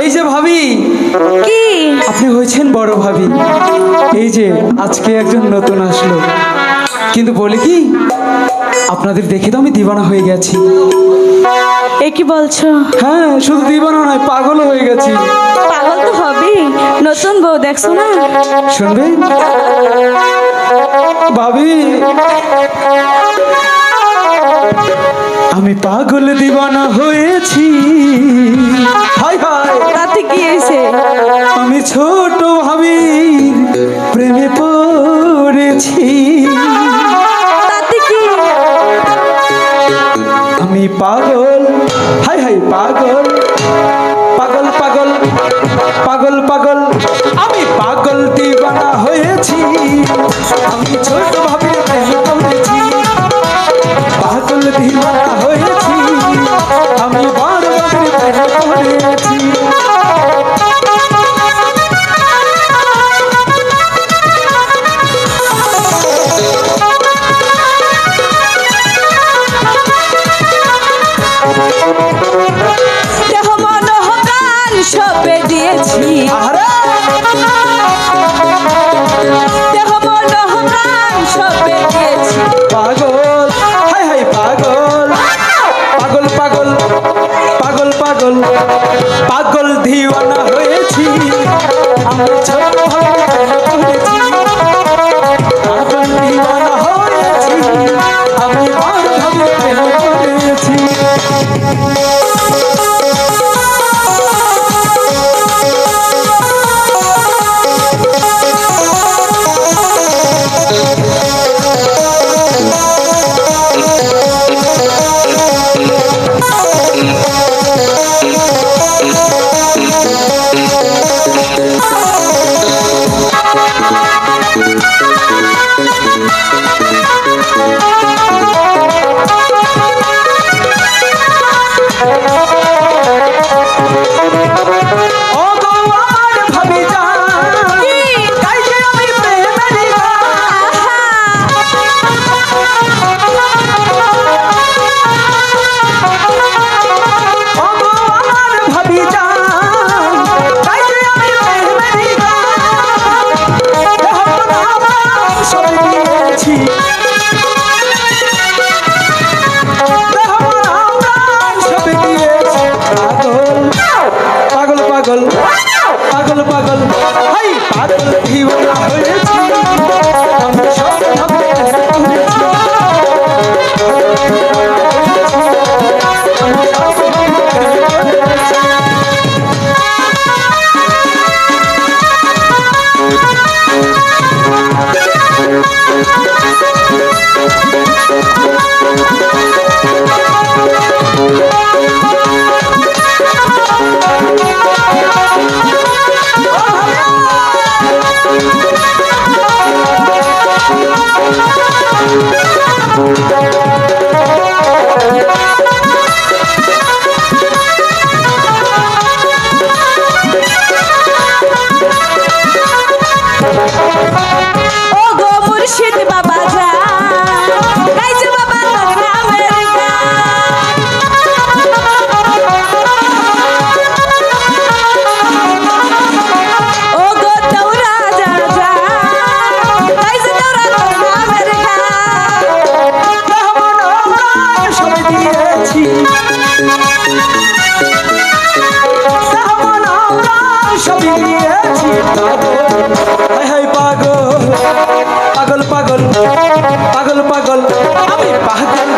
এই যে ভাবি, কি আপনি হয়েছেন বড় ভাবি। এই যে আজকে একজন নতুন আসলো, কিন্তু বলি কি, আপনাদের দেখে তো আমি দিবানা হয়ে গেছি। এ কি বলছো? হ্যাঁ, শুধু দিবানা নয়, পাগল হয়ে গেছি। পাগল তো হবে, নতুন বউ দেখছো না? শুনবেন ভাবি, আমি পাগল দিবানা হয়েছি। হাই হাই, তাতে কি হয়েছে? আমি ছোট ভাবির প্রেমে পড়েছি। তাতে কি? আমি পাগল, হাই হাই পাগল, পাগল পাগল পাগল পাগল, আমি পাগল দিবানা হয়েছি। আমি ছোট ভাবির প্রেমে পড়েছি, পাগল দিবানা হয়েছি। আমি বড় ভাবির প্রেমে পড়েছি। দেহ মন প্রাণ সবে দিয়েছি, আরে দেহ মন প্রাণ সবে দিয়েছি। পাগল, হাই হাই পাগল, পাগল পাগল পাগল পাগল, পাগল দিওয়ানা হয়েছি। আমি ছোট ভাবির প্রেমে পড়েছি, পাগল দিওয়ানা হয়েছি। আমি বড় ভাবির প্রেমে পড়েছি। ও গো আমার ভাবি জান, তাই যে আমি প্রেমের ও গো আমার ভাবি জান, তাই যে আমি প্রেমের সব দিয়েছি। সব দিয়েছি। পাগল পাগল পাগল পাগল, হাই পাগল দিওয়ানা হয়েছি। আমি সব ভাবির প্রেমে পড়েছি। আমি সব ভাবির প্রেমে পড়েছি। ও গো মুর্শিদ বাবা যা, গাইছে বাবা তোর নামের গান। ও গো দৌড়া যা যা, গাইছে দৌড়া তোর নামের গান। সব দিয়েছি। সব দিয়েছি। হাই হাই পাগল, পাগল পাগল পাগল পাগল, আমি পাগল